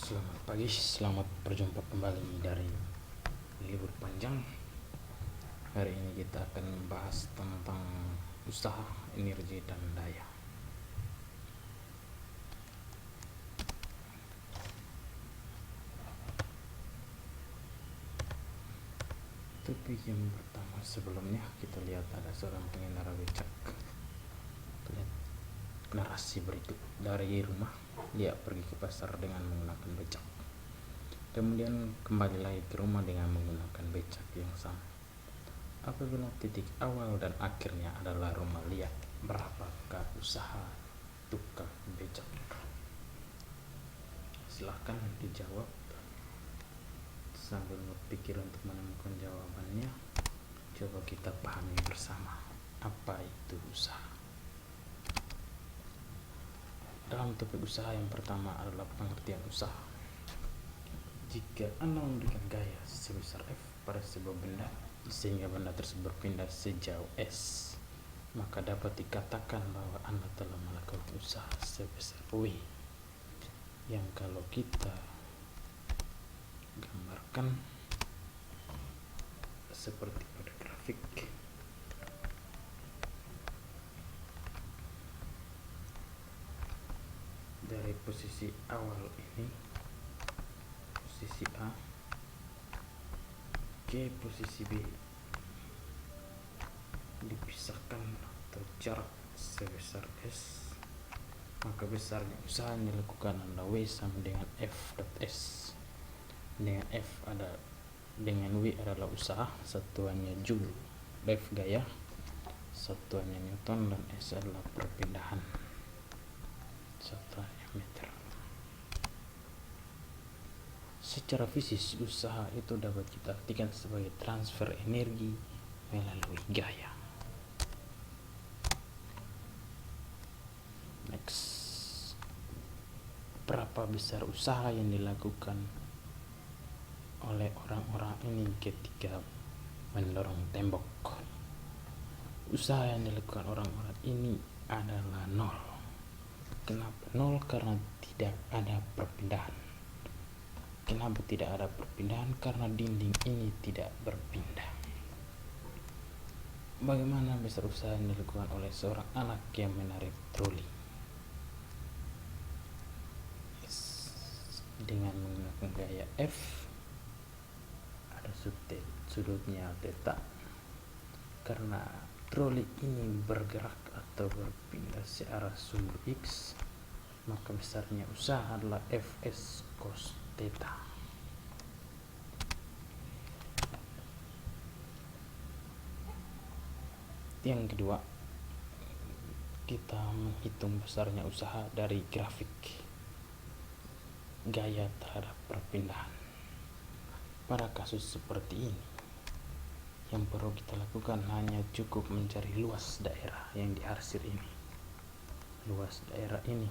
Selamat pagi, selamat berjumpa kembali dari libur panjang. Hari ini kita akan membahas tentang usaha, energi, dan daya. Topik yang pertama, sebelumnya kita lihat ada seorang pengendara becak. Lihat narasi berikut. Dari rumah dia pergi ke pasar dengan menggunakan becak, kemudian kembali lagi ke rumah dengan menggunakan becak yang sama. Apabila titik awal dan akhirnya adalah rumah, lihat berapakah usaha tukang becak? Silahkan dijawab sambil berpikir untuk menemukan jawabannya. Coba kita pahami bersama apa itu usaha. Dalam topik usaha yang pertama adalah pengertian usaha. Jika Anda memberikan gaya sebesar F pada sebuah benda sehingga benda tersebut berpindah sejauh S, maka dapat dikatakan bahwa Anda telah melakukan usaha sebesar W, yang kalau kita gambarkan seperti pada grafik, dari posisi awal ini, posisi A, ke posisi B dipisahkan atau jarak sebesar S, maka besarnya usaha yang dilakukan adalah W sama dengan F dot S. Dengan F ada dengan W adalah usaha, satuannya Joule, F gaya, satuannya Newton, dan S adalah perpindahan, satuannya meter. Secara fisik, usaha itu dapat kita artikan sebagai transfer energi melalui gaya. Next, berapa besar usaha yang dilakukan oleh orang-orang ini ketika mendorong tembok? Usaha yang dilakukan orang-orang ini adalah 0. Kenapa 0? Karena tidak ada perpindahan. Kenapa tidak ada perpindahan? Karena dinding ini tidak berpindah. Bagaimana besar usaha yang dilakukan oleh seorang anak yang menarik troli? Dengan menggunakan gaya F, ada sudutnya theta. Karena troli ini bergerak atau berpindah searah sumbu X, maka besarnya usaha adalah Fs cos theta. Yang kedua, kita menghitung besarnya usaha dari grafik gaya terhadap perpindahan. Pada kasus seperti ini, yang perlu kita lakukan hanya cukup mencari luas daerah yang diarsir ini. Luas daerah ini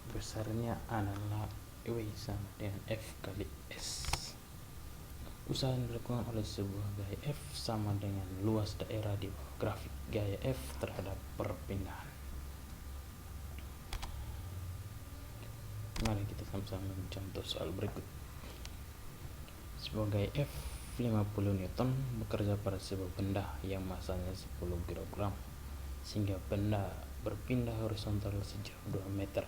besarnya adalah W sama dengan F kali S. Usaha yang dilakukan oleh sebuah gaya F sama dengan luas daerah di bawah grafik gaya F terhadap perpindahan. Mari kita sama-sama mencontoh soal berikut. Sebuah gaya F 50 Newton bekerja pada sebuah benda yang masanya 10 kg sehingga benda berpindah horizontal sejauh 2 meter.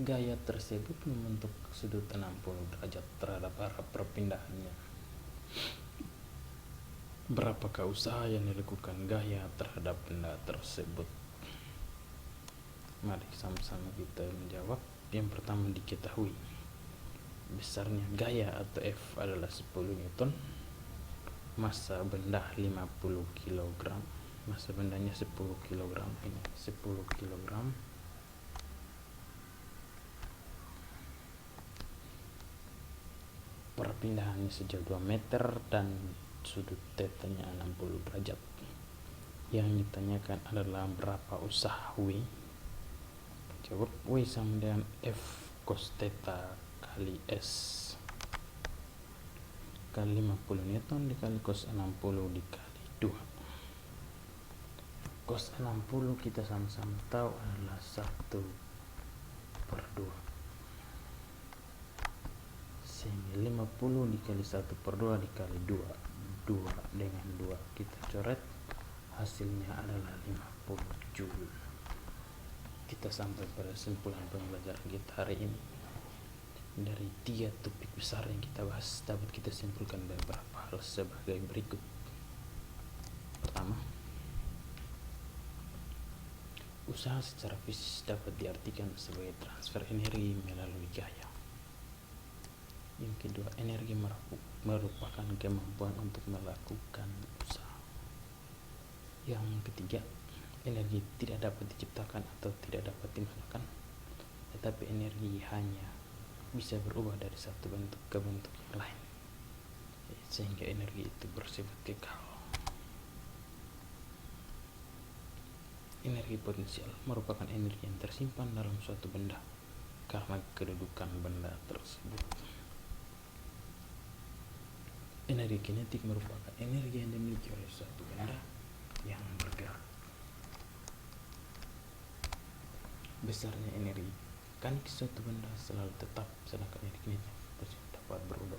Gaya tersebut membentuk sudut 60 derajat terhadap arah perpindahannya. Berapakah usaha yang dilakukan gaya terhadap benda tersebut? Mari sama-sama kita menjawab. Yang pertama, diketahui besarnya gaya atau F adalah 10 Newton, masa benda 50 kg, masa bendanya 10 kg, ini 10 kg, perpindahannya sejauh 2 meter, dan sudut tetanya 60 derajat. Yang ditanyakan adalah berapa usaha W. Jawab, W sama dengan F cos theta kali S kali 50 Newton dikali cos 60 dikali 2. Cos 60 kita sama-sama tahu adalah 1 per 2, sehingga 50 dikali 1 per 2 dikali 2 dengan 2 kita coret, hasilnya adalah 50 joule. Kita sampai pada kesimpulan pembelajaran kita hari ini. Dari 3 topik besar yang kita bahas, dapat kita simpulkan beberapa hal sebagai berikut. Pertama, usaha secara fisik dapat diartikan sebagai transfer energi melalui gaya. Yang kedua, energi merupakan kemampuan untuk melakukan usaha. Yang ketiga, energi tidak dapat diciptakan atau tidak dapat dimakan, tetapi energi hanya bisa berubah dari satu bentuk ke bentuk yang lain, sehingga energi itu bersifat kekal. Energi potensial merupakan energi yang tersimpan dalam suatu benda karena kedudukan benda tersebut. Energi kinetik merupakan energi yang dimiliki oleh suatu benda yang bergerak. Besarnya energi mekanik suatu benda selalu tetap, sedangkan energi kinetik dapat berubah